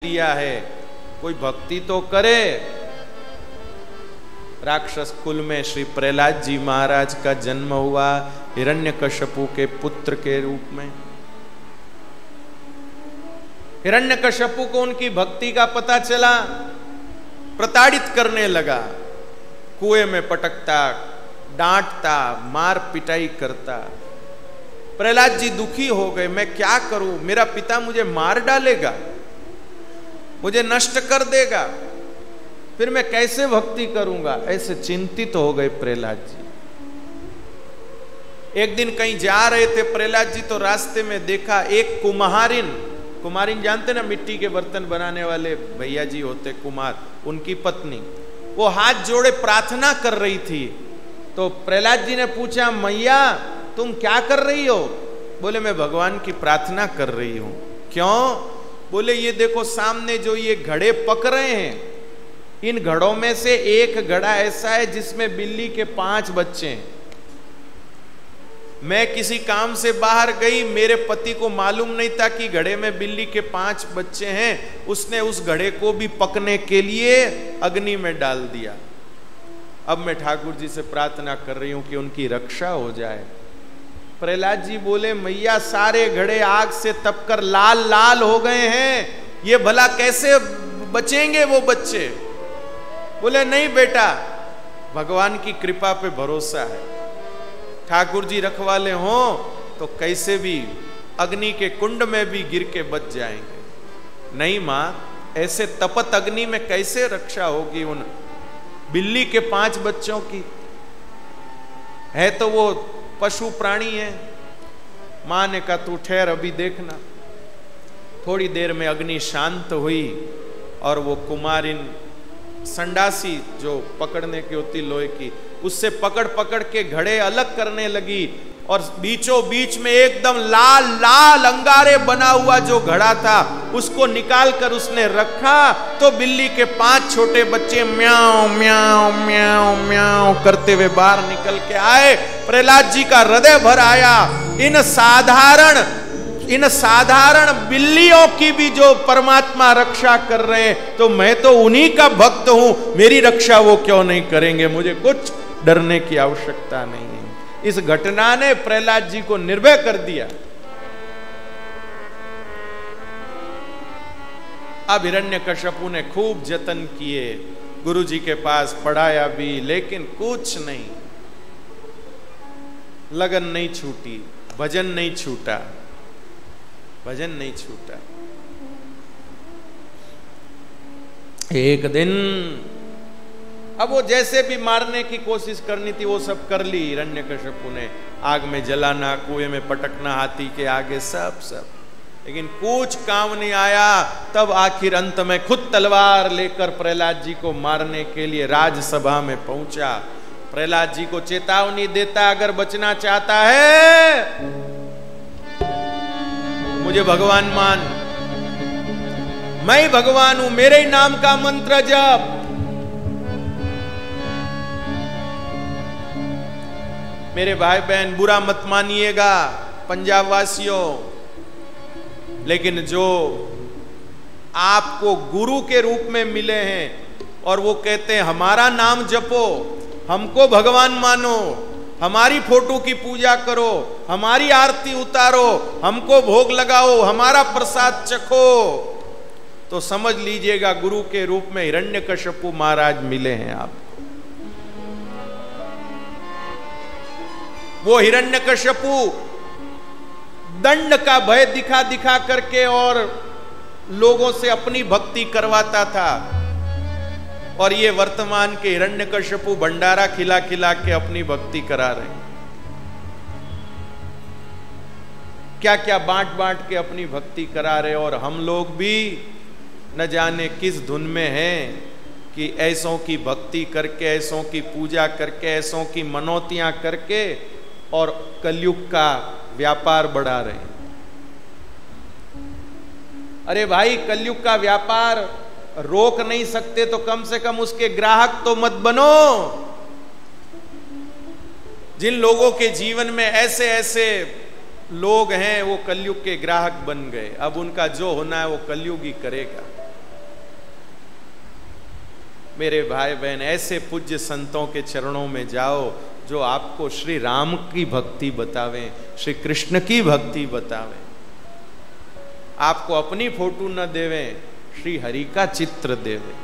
दिया है, कोई भक्ति तो करे। राक्षस कुल में श्री प्रहलाद जी महाराज का जन्म हुआ हिरण्यकश्यपु के पुत्र के रूप में। हिरण्यकश्यपु को उनकी भक्ति का पता चला, प्रताड़ित करने लगा, कुएं में पटकता, डांटता, मार पिटाई करता। प्रहलाद जी दुखी हो गए, मैं क्या करूं, मेरा पिता मुझे मार डालेगा, मुझे नष्ट कर देगा, फिर मैं कैसे भक्ति करूंगा, ऐसे चिंतित हो गए प्रहलाद जी। एक दिन कहीं जा रहे थे प्रहलाद जी, तो रास्ते में देखा एक कुम्हारिन, कुम्हारिन जानते ना, मिट्टी के बर्तन बनाने वाले भैया जी होते कुम्हार, उनकी पत्नी, वो हाथ जोड़े प्रार्थना कर रही थी। तो प्रहलाद जी ने पूछा, मैया तुम क्या कर रही हो? बोले मैं भगवान की प्रार्थना कर रही हूं। क्यों? बोले ये देखो सामने जो ये घड़े पक रहे हैं, इन घड़ों में से एक घड़ा ऐसा है जिसमें बिल्ली के 5 बच्चे हैं। मैं किसी काम से बाहर गई, मेरे पति को मालूम नहीं था कि घड़े में बिल्ली के 5 बच्चे हैं, उसने उस घड़े को भी पकने के लिए अग्नि में डाल दिया। अब मैं ठाकुर जी से प्रार्थना कर रही हूं कि उनकी रक्षा हो जाए। प्रहलाद जी बोले, मैया सारे घड़े आग से तपकर लाल लाल हो गए हैं, ये भला कैसे बचेंगे वो बच्चे? बोले नहीं बेटा, भगवान की कृपा पे भरोसा है, ठाकुर जी रखवाले हों तो कैसे भी अग्नि के कुंड में भी गिर के बच जाएंगे। नहीं मां, ऐसे तपत अग्नि में कैसे रक्षा होगी उन बिल्ली के 5 बच्चों की? है तो वो पशु प्राणी है। मां ने कहा तू ठहर, अभी देखना। थोड़ी देर में अग्नि शांत हुई और वो कुमारिन संडासी जो पकड़ने की होती लोहे की, उससे पकड़ पकड़ के घड़े अलग करने लगी और बीचों बीच में एकदम लाल लाल अंगारे बना हुआ जो घड़ा था उसको निकाल कर उसने रखा। तो बिल्ली के 5 छोटे बच्चे म्याऊं म्याऊं म्याऊं म्याऊं करते हुए बाहर निकल के आए। प्रहलाद जी का हृदय भर आया, इन साधारण बिल्लियों की भी जो परमात्मा रक्षा कर रहे हैं, तो मैं तो उन्हीं का भक्त हूं, मेरी रक्षा वो क्यों नहीं करेंगे? मुझे कुछ डरने की आवश्यकता नहीं है। इस घटना ने प्रहलाद जी को निर्भय कर दिया। अब हिरण्यकश्यपु ने खूब जतन किए, गुरु जी के पास पढ़ाया भी, लेकिन कुछ नहीं, लगन नहीं छूटी, भजन नहीं छूटा, भजन नहीं छूटा। एक दिन अब वो जैसे भी मारने की कोशिश करनी थी वो सब कर ली हिरण्यकश्यपु ने, आग में जलाना, कुएं में पटकना, हाथी के आगे सब, लेकिन कुछ काम नहीं आया। तब आखिर अंत में खुद तलवार लेकर प्रहलाद जी को मारने के लिए राजसभा में पहुंचा। प्रहलाद जी को चेतावनी देता, अगर बचना चाहता है मुझे भगवान मान, मैं भगवान हूं, मेरे ही नाम का मंत्र जप। मेरे भाई बहन बुरा मत मानिएगा पंजाब वासियों, लेकिन जो आपको गुरु के रूप में मिले हैं और वो कहते हैं हमारा नाम जपो, हमको भगवान मानो, हमारी फोटो की पूजा करो, हमारी आरती उतारो, हमको भोग लगाओ, हमारा प्रसाद चखो, तो समझ लीजिएगा गुरु के रूप में हिरण्यकश्यपु महाराज मिले हैं आप। वो हिरण्यकश्यपु दंड का भय दिखा दिखा करके और लोगों से अपनी भक्ति करवाता था, और ये वर्तमान के हिरण्यकश्यपु भंडारा खिला खिला के अपनी भक्ति करा रहे हैं। क्या क्या बांट बांट के अपनी भक्ति करा रहे, और हम लोग भी न जाने किस धुन में हैं कि ऐसों की भक्ति करके, ऐसों की पूजा करके, ऐसों की मनौतियां करके और कलयुग का व्यापार बढ़ा रहे हैं। अरे भाई, कलयुग का व्यापार रोक नहीं सकते तो कम से कम उसके ग्राहक तो मत बनो। जिन लोगों के जीवन में ऐसे ऐसे लोग हैं वो कलयुग के ग्राहक बन गए, अब उनका जो होना है वो कलयुग ही करेगा। मेरे भाई बहन, ऐसे पूज्य संतों के चरणों में जाओ जो आपको श्री राम की भक्ति बतावें, श्री कृष्ण की भक्ति बतावें, आपको अपनी फोटो न देवें, श्री हरि का चित्र देवें।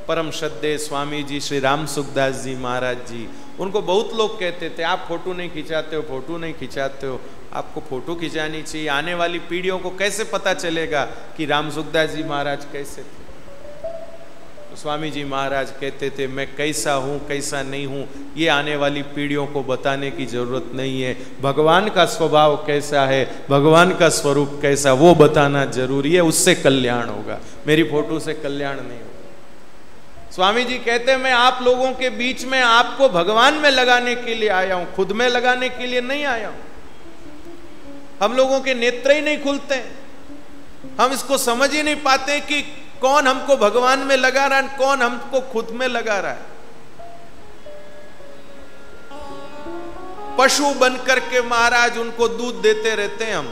परम श्रद्धेय स्वामी जी श्री राम सुखदास जी महाराज जी, उनको बहुत लोग कहते थे आप फोटो नहीं खिंचाते हो, फोटो नहीं खिंचाते हो, आपको फोटो खिंचानी चाहिए। आने वाली पीढ़ियों को कैसे पता चलेगा कि राम सुखदास जी महाराज कैसे थे? तो स्वामी जी महाराज कहते थे मैं कैसा हूं कैसा नहीं हूं ये आने वाली पीढ़ियों को बताने की जरूरत नहीं है, भगवान का स्वभाव कैसा है, भगवान का स्वरूप कैसा, वो बताना जरूरी है, उससे कल्याण होगा, मेरी फोटो से कल्याण नहीं होगा। स्वामी जी कहते हैं मैं आप लोगों के बीच में आपको भगवान में लगाने के लिए आया हूं, खुद में लगाने के लिए नहीं आया हूं। हम लोगों के नेत्र ही नहीं खुलते, हम इसको समझ ही नहीं पाते कि कौन हमको भगवान में लगा रहा है, कौन हमको खुद में लगा रहा है। पशु बन करके महाराज उनको दूध देते रहते हैं, हम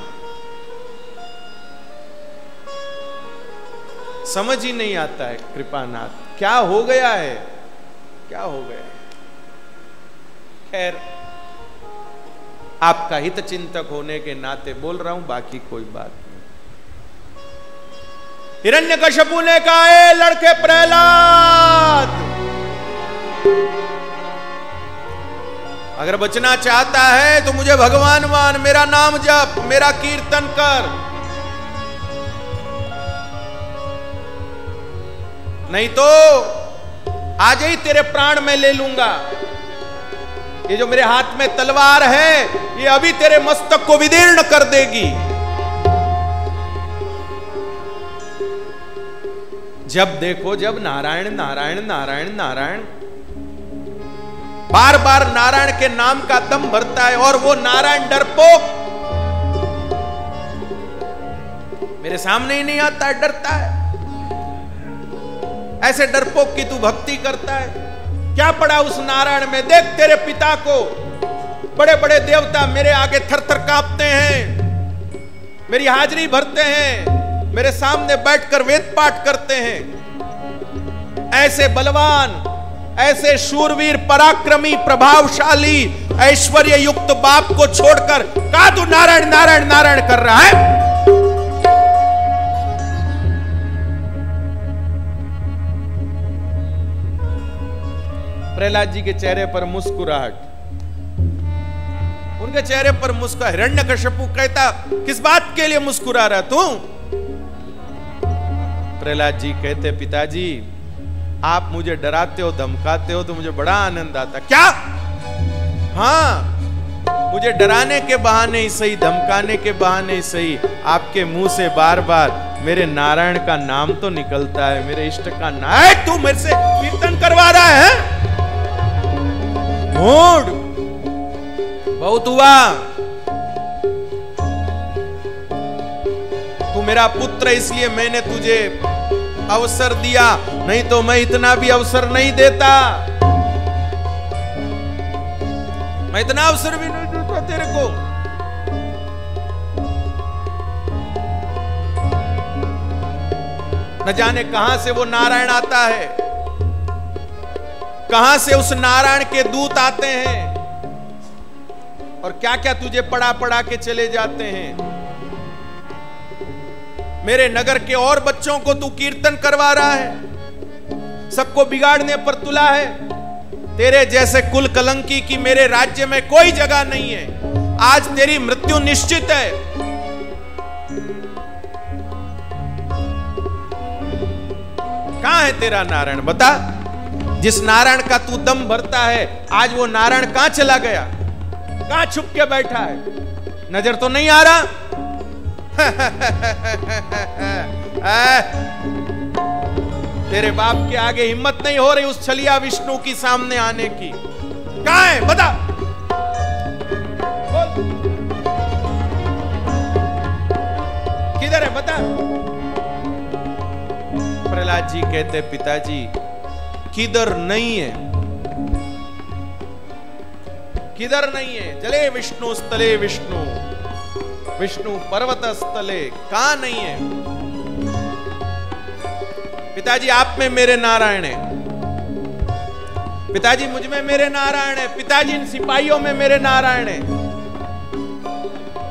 समझ ही नहीं आता है। कृपानाथ क्या हो गया है, क्या हो गया है? खैर आपका हित चिंतक होने के नाते बोल रहा हूं, बाकी कोई बात नहीं। हिरण्यकश्यपु ने कहा ए लड़के प्रहलाद, अगर बचना चाहता है तो मुझे भगवान मान, मेरा नाम जप, मेरा कीर्तन कर, नहीं तो आज ही तेरे प्राण में ले लूंगा। ये जो मेरे हाथ में तलवार है ये अभी तेरे मस्तक को विदीर्ण कर देगी। जब देखो जब नारायण नारायण नारायण नारायण, बार बार नारायण के नाम का दम भरता है, और वो नारायण डरपोक मेरे सामने ही नहीं आता है, डरता है। ऐसे डरपोक की तू भक्ति करता है, क्या पड़ा उस नारायण में? देख तेरे पिता को, बड़े बड़े देवता मेरे आगे थर थर कांपते हैं, मेरी हाजिरी भरते हैं, मेरे सामने बैठकर वेद पाठ करते हैं। ऐसे बलवान, ऐसे शूरवीर, पराक्रमी, प्रभावशाली, ऐश्वर्य युक्त बाप को छोड़कर का तू नारायण नारायण नारायण कर रहा है? प्रहलाद जी के चेहरे पर मुस्कुराहट, उनके चेहरे पर मुस्कुराहट। हिरण्यकश्यपु कहता किस बात के लिए मुस्कुरा रहा तू? प्रहलाद जी कहते पिताजी आप मुझे डराते हो, धमकाते हो तो मुझे बड़ा आनंद आता। क्या? हाँ, मुझे डराने के बहाने ही सही, धमकाने के बहाने ही सही, आपके मुंह से बार बार मेरे नारायण का नाम तो निकलता है, मेरे इष्ट का नाम। तू मेरे से कीर्तन करवा रहा है? मूड बहुत हुआ, तू मेरा पुत्र इसलिए मैंने तुझे अवसर दिया, नहीं तो मैं इतना भी अवसर नहीं देता, मैं इतना अवसर भी नहीं देता तेरे को। न जाने कहां से वो नारायण आता है, कहां से उस नारायण के दूत आते हैं, और क्या क्या तुझे पढ़ा पढ़ा के चले जाते हैं। मेरे नगर के और बच्चों को तू कीर्तन करवा रहा है, सबको बिगाड़ने पर तुला है। तेरे जैसे कुल कलंकी की मेरे राज्य में कोई जगह नहीं है, आज तेरी मृत्यु निश्चित है। कहां है तेरा नारायण बता? जिस नारायण का तू दम भरता है, आज वो नारायण कहां चला गया? कहां छुप के बैठा है? नजर तो नहीं आ रहा? तेरे बाप के आगे हिम्मत नहीं हो रही उस छलिया विष्णु की सामने आने की। कहां है बता? किधर है बता? प्रहलाद जी कहते पिताजी किधर नहीं है, किधर नहीं है। जले विष्णु स्थले विष्णु, विष्णु पर्वत स्थले, कहां नहीं है? पिताजी आप में मेरे नारायण है, पिताजी मुझ में मेरे नारायण है, पिताजी इन सिपाहियों में मेरे नारायण है,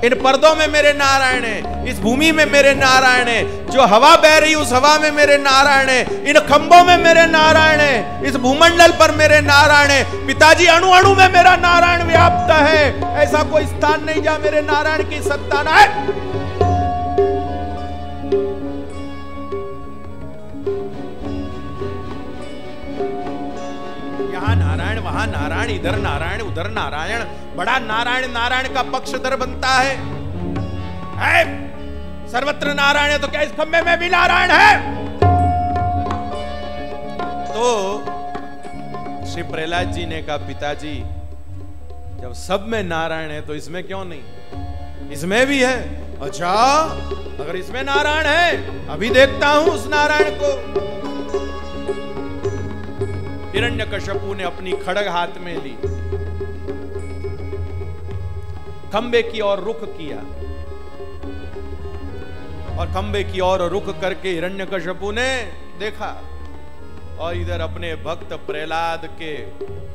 इन पर्दों में मेरे नारायण है, इस भूमि में मेरे नारायण है, जो हवा बह रही उस हवा में मेरे नारायण है, इन खंभों में मेरे नारायण है, इस भूमंडल पर मेरे नारायण है। पिताजी अणु अणु में मेरा नारायण व्याप्त है, ऐसा कोई स्थान नहीं जहां मेरे नारायण की सत्ता ना है। यहाँ नारायण, वहां नारायण, इधर नारायण, उधर नारायण, बड़ा नारायण नारायण का पक्षधर बनता है। सर्वत्र नारायण है तो क्या इस खंबे में भी नारायण है? तो श्री प्रहलाद जी ने कहा, पिताजी जब सब में नारायण है तो इसमें क्यों नहीं? इसमें भी है। अच्छा, अगर इसमें नारायण है, अभी देखता हूं उस नारायण को। हिरण्यकश्यपु ने अपनी खड्ग हाथ में ली, खंबे की ओर रुख किया, और खंबे की ओर रुख करके हिरण्यकश्यपु ने देखा, और इधर अपने भक्त प्रहलाद के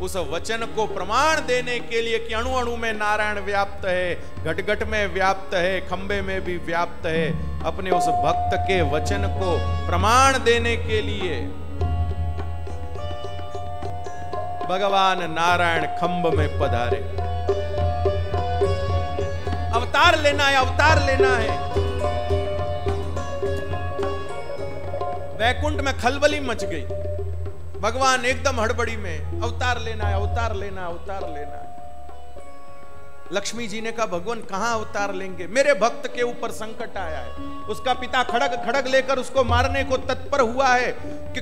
उस वचन को प्रमाण देने के लिए कि अणु अणु में नारायण व्याप्त है, घट घट में व्याप्त है, खंबे में भी व्याप्त है, अपने उस भक्त के वचन को प्रमाण देने के लिए भगवान नारायण खंभ में पधारे। अवतार लेना है, अवतार लेना है। वैकुंठ में खलबली मच गई, भगवान एकदम हड़बड़ी में, अवतार लेना है, अवतार लेना है, अवतार लेना है। लक्ष्मी जी ने कहा, भगवान कहां अवतार लेंगे? मेरे भक्त के ऊपर संकट आया है, उसका पिता खड़ग लेकर उसको मारने को तत्पर हुआ है कि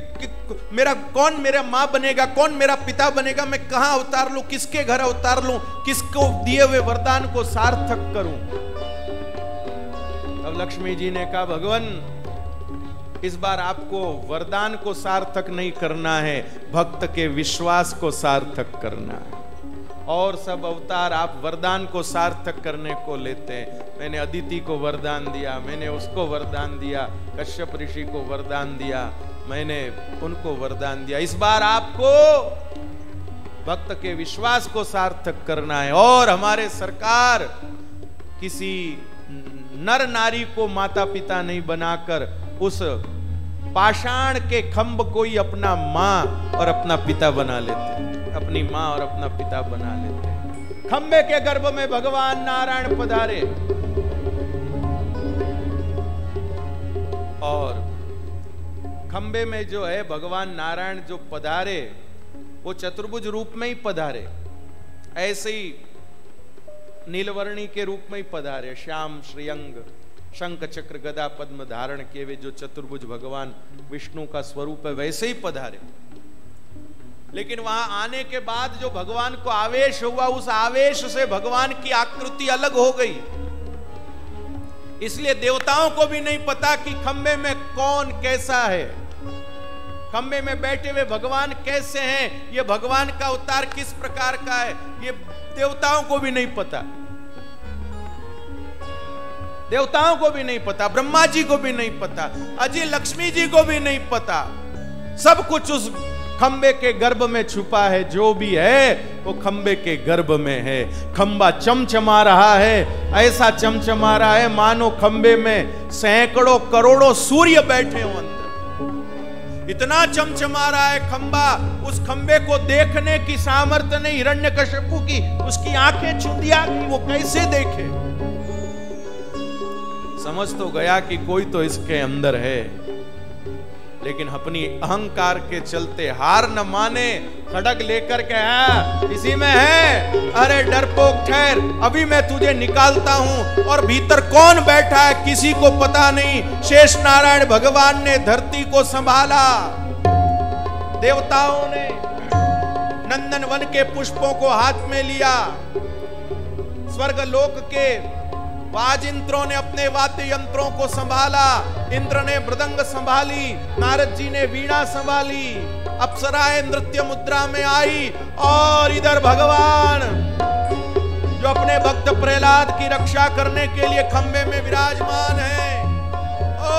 कौन मेरा मां बनेगा, कौन मेरा पिता बनेगा, मैं कहां अवतार लूं, किसके घर अवतार लूं, किसको दिए हुए वरदान को सार्थक करूं? तब लक्ष्मी जी ने कहा, भगवान इस बार आपको वरदान को सार्थक नहीं करना है, भक्त के विश्वास को सार्थक करना है। और सब अवतार आप वरदान को सार्थक करने को लेते हैं। मैंने अदिति को वरदान दिया, मैंने उसको वरदान दिया, कश्यप ऋषि को वरदान दिया, मैंने उनको वरदान दिया। इस बार आपको भक्त के विश्वास को सार्थक करना है। और हमारे सरकार किसी नर नारी को माता पिता नहीं बनाकर उस पाषाण के खंभ को ही अपना मां और अपना पिता बना लेते, अपनी मां और अपना पिता बना लेते। खंबे के गर्भ में भगवान नारायण पधारे, और खंबे में जो है भगवान नारायण जो पधारे वो चतुर्भुज रूप में ही पधारे, ऐसे ही नीलवर्णी के रूप में ही पधारे। श्याम श्रीअंग शंख चक्र गदा पद्म धारण किए हुए जो चतुर्भुज भगवान विष्णु का स्वरूप है, वैसे ही पधारे। लेकिन वहां आने के बाद जो भगवान को आवेश हुआ, उस आवेश से भगवान की आकृति अलग हो गई। इसलिए देवताओं को भी नहीं पता कि खंबे में कौन कैसा है, खंबे में बैठे हुए भगवान कैसे हैं, ये भगवान का अवतार किस प्रकार का है, ये देवताओं को भी नहीं पता। देवताओं को भी नहीं पता, ब्रह्मा जी को भी नहीं पता, अजय लक्ष्मी जी को भी नहीं पता। सब कुछ उस खंबे के गर्भ में छुपा है। जो भी है वो खंबे के गर्भ में है। खंबा चमचमा रहा है, ऐसा चमचमा रहा है मानो खंबे में सैकड़ों करोड़ों सूर्य बैठे हो अंदर। इतना चमचमा रहा है खंबा, उस खंबे को देखने की सामर्थ्य नहीं हिरण्यकश्यपु की। उसकी आंखें चुंदिया गई, वो कैसे देखे? समझ तो गया कि कोई तो इसके अंदर है, लेकिन अपनी अहंकार के चलते हार न माने, खड्ग लेकर के है इसी में है। अरे डरपोक ठहर, अभी मैं तुझे निकालता हूं। और भीतर कौन बैठा है किसी को पता नहीं। शेष नारायण भगवान ने धरती को संभाला, देवताओं ने नंदन वन के पुष्पों को हाथ में लिया, स्वर्ग लोक के वाजिंत्रों ने अपने वाद्य यंत्रों को संभाला, इंद्र ने मृदंग संभाली, नारद जी ने वीणा संभाली, अप्सराएं नृत्य मुद्रा में आई। और इधर भगवान जो अपने भक्त प्रहलाद की रक्षा करने के लिए खंबे में विराजमान है। ओ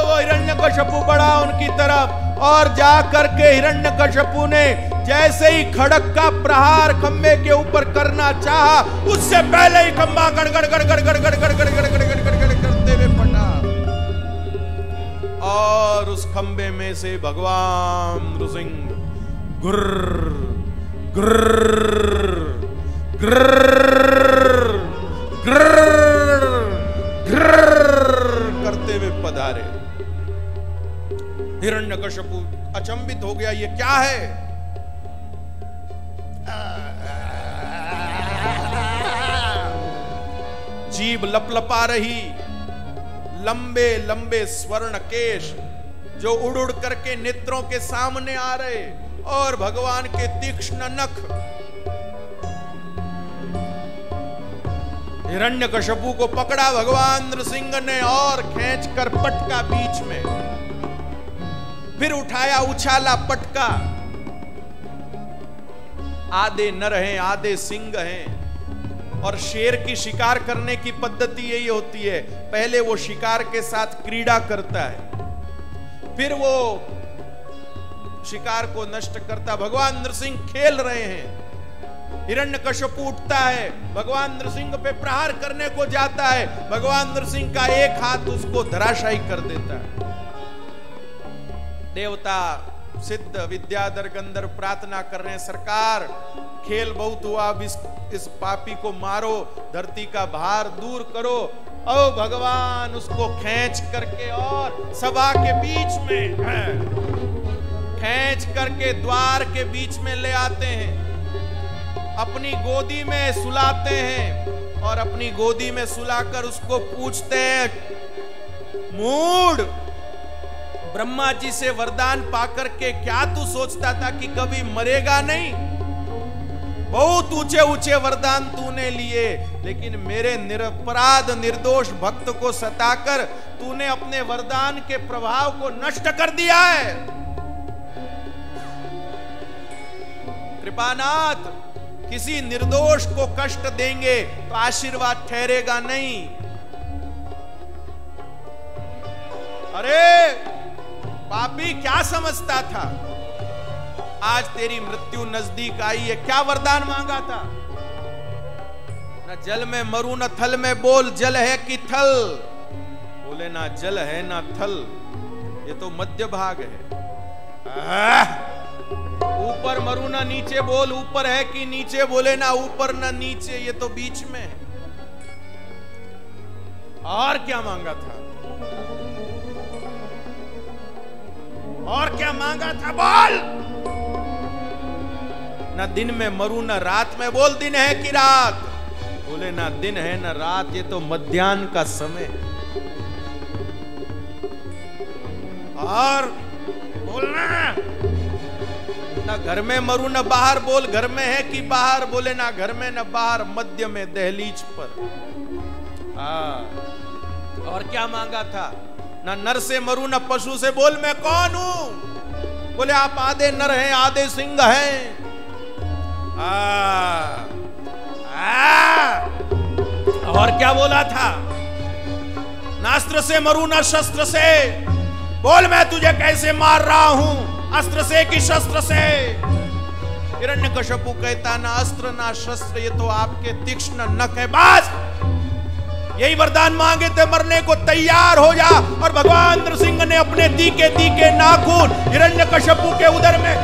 वो हिरण्यकशिपु बढ़ा उनकी तरफ और जा करके हिरण्यकशिपु ने जैसे ही खड़क का प्रहार खंबे के ऊपर करना चाहा, उससे पहले ही खंबा गड़गड़ गड़गड़ गड़गड़ गड़गड़ गड़गड़ गड़गड़ करते हुए फटा और उस खंबे में से भगवान नृसिंह गुर्र गुर्र गुर्र गुर्र करते हुए पधारे। हिरण्यकशिपु अचंभित हो गया, ये क्या है? जीभ लपलपा रही, लंबे लंबे स्वर्ण केश जो उड़ उड़ करके नेत्रों के सामने आ रहे और भगवान के तीक्ष्ण नख। हिरण्यकशिपु को पकड़ा भगवान नृसिंह ने और खींचकर पटका बीच में, फिर उठाया उछाला पटका। आधे नर हैं आधे सिंह हैं, और शेर की शिकार करने की पद्धति यही होती है, पहले वो शिकार के साथ क्रीड़ा करता है, फिर वो शिकार को नष्ट करता। भगवान नृसिंह खेल रहे हैं, हिरण्यकशिपु उठता है, भगवान नृसिंह पे प्रहार करने को जाता है, भगवान नृसिंह का एक हाथ उसको धराशायी कर देता है। देवता सिद्ध विद्याधर गंधर्व प्रार्थना कर रहे हैं, सरकार खेल बहुत हुआ, अब इस पापी को मारो, धरती का भार दूर करो। ओ भगवान उसको खींच करके और सभा के बीच में खींच करके द्वार के बीच में ले आते हैं, अपनी गोदी में सुलाते हैं और अपनी गोदी में सुलाकर उसको पूछते हैं, मूढ़, ब्रह्मा जी से वरदान पाकर के क्या तू सोचता था कि कभी मरेगा नहीं? बहुत ऊंचे ऊंचे वरदान तूने लिए, लेकिन मेरे निरपराध निर्दोष भक्त को सताकर तूने अपने वरदान के प्रभाव को नष्ट कर दिया है। कृपानाथ, किसी निर्दोष को कष्ट देंगे तो आशीर्वाद ठहरेगा नहीं। अरे पापी, क्या समझता था? आज तेरी मृत्यु नजदीक आई है, क्या वरदान मांगा था? न जल में मरू न थल में, बोल जल है कि थल? बोले ना जल है ना थल, ये तो मध्य भाग है। ऊपर मरू ना नीचे, बोल ऊपर है कि नीचे? बोले ना ऊपर ना नीचे, ये तो बीच में है। और क्या मांगा था? और क्या मांगा था? बोल। न दिन में मरू न रात में, बोल दिन है कि रात? बोले ना दिन है ना रात, ये तो मध्याह्न का समय। और बोलना ना घर में मरू न बाहर, बोल घर में है कि बाहर? बोले ना घर में न बाहर, मध्य में दहलीज पर। और क्या मांगा था? ना नर से मरू न पशु से, बोल मैं कौन हूं? बोले आप आधे नर हैं आधे सिंह हैं। और क्या बोला था? नास्त्र से मरू न शस्त्र से, बोल मैं तुझे कैसे मार रहा हूं, अस्त्र से कि शस्त्र से? हिरण्यकशिपु कहता ना अस्त्र ना शस्त्र, ये तो आपके तीक्ष्ण नख है। बस यही वरदान मांगे थे, मरने को तैयार हो जा। और भगवान नृसिंह ने अपने तीखे तीखे नाखून हिरण्यकशिपु के उदर में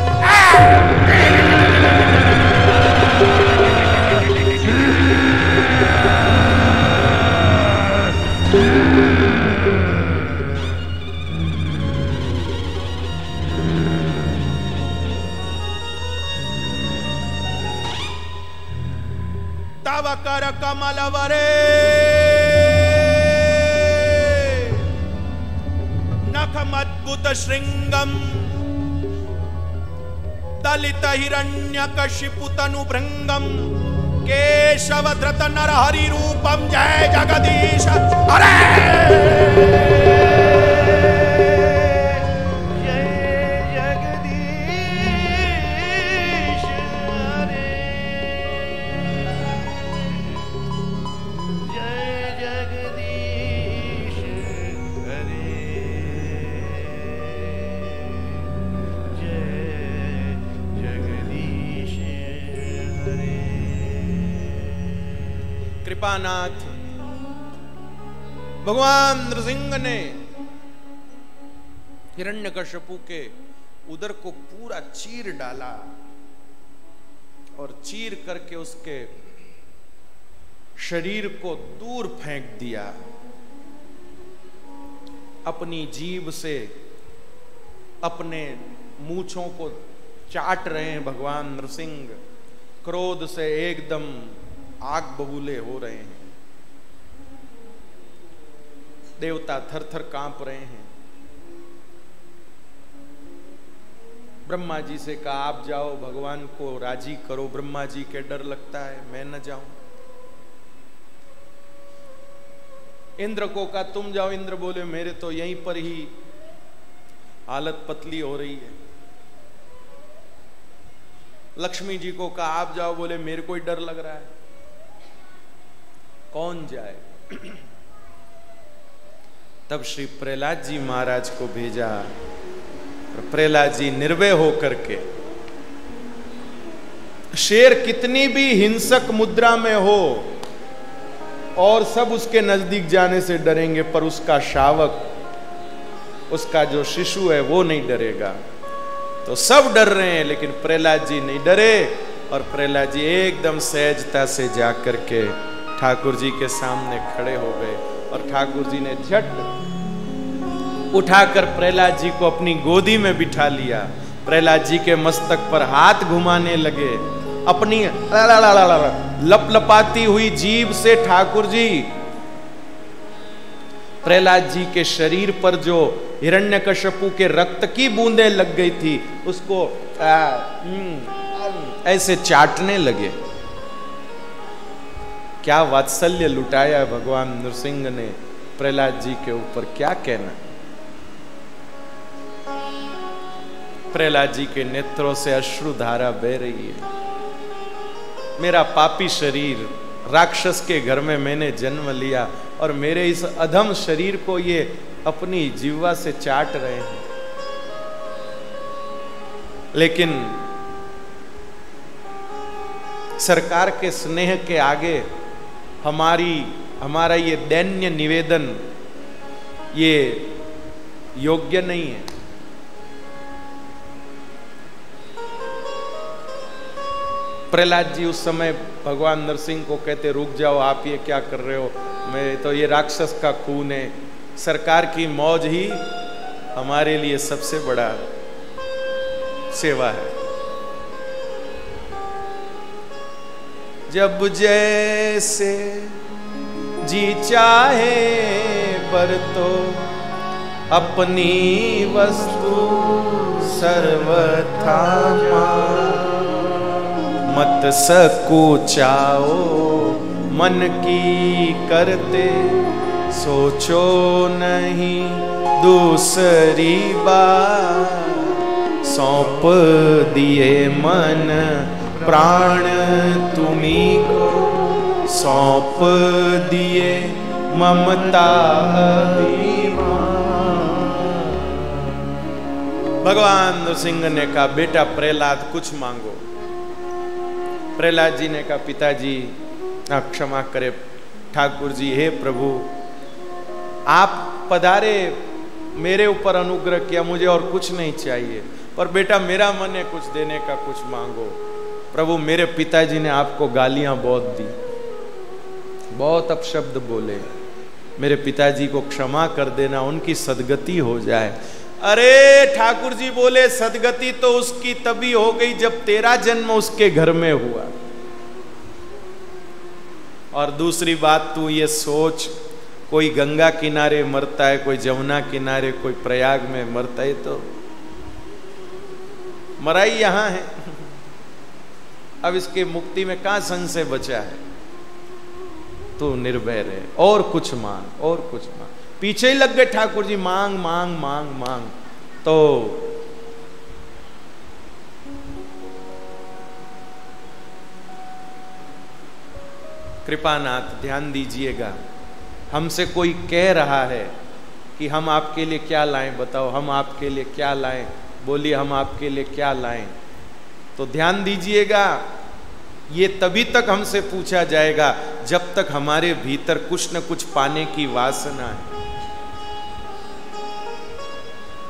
तव कर कमल वरे नखमद्भुत श्रृंगम दलित हिरण्यकशिपु तनु भृंगम केशव धृत नर हरि रूपम। जय जगदीश हरे, जय जगदीश हरे। कृपानाथ भगवान नृसिंह ने हिरण्यकश्यपु के उदर को पूरा चीर डाला और चीर करके उसके शरीर को दूर फेंक दिया। अपनी जीभ से अपने मूंछों को चाट रहे हैं भगवान नृसिंह, क्रोध से एकदम आग बबूले हो रहे हैं। देवता थर थर कांप रहे हैं। ब्रह्मा जी से कहा आप जाओ, भगवान को राजी करो। ब्रह्मा जी के डर लगता है मैं न जाऊं। इंद्र को कहा तुम जाओ। इंद्र बोले मेरे तो यहीं पर ही हालत पतली हो रही है। लक्ष्मी जी को कहा आप जाओ, बोले मेरे को ही डर लग रहा है। कौन जाए? तब श्री प्रहलाद जी महाराज को भेजा। प्रहलाद जी निर्भय होकर के, शेर कितनी भी हिंसक मुद्रा में हो और सब उसके नजदीक जाने से डरेंगे, पर उसका शावक, उसका जो शिशु है वो नहीं डरेगा। तो सब डर रहे हैं लेकिन प्रहलाद जी नहीं डरे। और प्रहलाद जी एकदम सहजता से जाकर के ठाकुर जी के सामने खड़े हो गए और ठाकुर जी ने झट उठाकर प्रहलाद जी को अपनी गोदी में बिठा लिया। प्रहलाद जी के मस्तक पर हाथ घुमाने लगे। अपनी लपलपाती हुई जीभ से ठाकुर जी प्रहलाद जी के शरीर पर जो हिरण्यकश्यपु के रक्त की बूंदें लग गई थी उसको ऐसे चाटने लगे। क्या वात्सल्य लुटाया भगवान नृसिंह ने प्रहलाद जी के ऊपर, क्या कहना। प्रहलाद जी के नेत्रों से अश्रुधारा बह रही है। मेरा पापी शरीर, राक्षस के घर में मैंने जन्म लिया और मेरे इस अधम शरीर को ये अपनी जीवा से चाट रहे हैं। लेकिन सरकार के स्नेह के आगे हमारा ये दैन्य निवेदन ये योग्य नहीं है। प्रहलाद जी उस समय भगवान नरसिंह को कहते रुक जाओ, आप ये क्या कर रहे हो, मैं तो ये राक्षस का खून है। सरकार की मौज ही हमारे लिए सबसे बड़ा सेवा है। जब जैसे जी चाहे पर तो अपनी वस्तु सर्वथा मत सकुचाओ मन की करते सोचो नहीं दूसरी बात सौंप दिए मन प्राण तुम्ही को सौंप दिए ममता भगवान नरसिंह ने कहा बेटा प्रहलाद कुछ मांगो। प्रहलाद जी ने कहा पिताजी आप क्षमा करे ठाकुर जी, हे प्रभु आप पधारे, मेरे ऊपर अनुग्रह किया, मुझे और कुछ नहीं चाहिए, पर बेटा मेरा मन है कुछ देने का, कुछ मांगो। प्रभु मेरे पिताजी ने आपको गालियां बहुत दी, बहुत अपशब्द बोले, मेरे पिताजी को क्षमा कर देना, उनकी सदगति हो जाए। अरे ठाकुर जी बोले सदगति तो उसकी तभी हो गई जब तेरा जन्म उसके घर में हुआ। और दूसरी बात तू ये सोच, कोई गंगा किनारे मरता है, कोई जमुना किनारे, कोई प्रयाग में मरता है, तो मराई यहां है। अब इसके मुक्ति में कहां संशय बचा है। तू निर्भय रहे और कुछ मांग, और कुछ मांग। पीछे ही लग गए ठाकुर जी, मांग मांग मांग मांग। तो कृपानाथ ध्यान दीजिएगा, हमसे कोई कह रहा है कि हम आपके लिए क्या लाएं, बताओ हम आपके लिए क्या लाएं, बोलिए हम आपके लिए क्या लाएं। तो ध्यान दीजिएगा, ये तभी तक हमसे पूछा जाएगा जब तक हमारे भीतर कुछ न कुछ पाने की वासना है।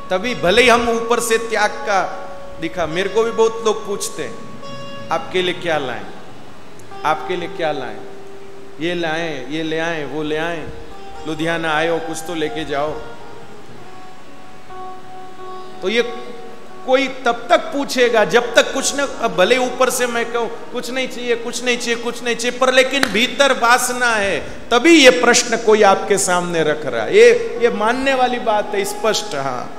तभी भले ही हम ऊपर से त्याग का दिखा। मेरे को भी बहुत लोग पूछते हैं आपके लिए क्या लाएं, आपके लिए क्या लाएं, ये लाएं, ये ले आएं, वो ले आएं, लुधियाना आए हो कुछ तो लेके जाओ। तो ये कोई तब तक पूछेगा जब तक कुछ न, भले ऊपर से मैं कहूं कुछ नहीं चाहिए, कुछ नहीं चाहिए, कुछ नहीं चाहिए, पर लेकिन भीतर वासना है, तभी ये प्रश्न कोई आपके सामने रख रहा है। ये मानने वाली बात है, स्पष्ट। हाँ,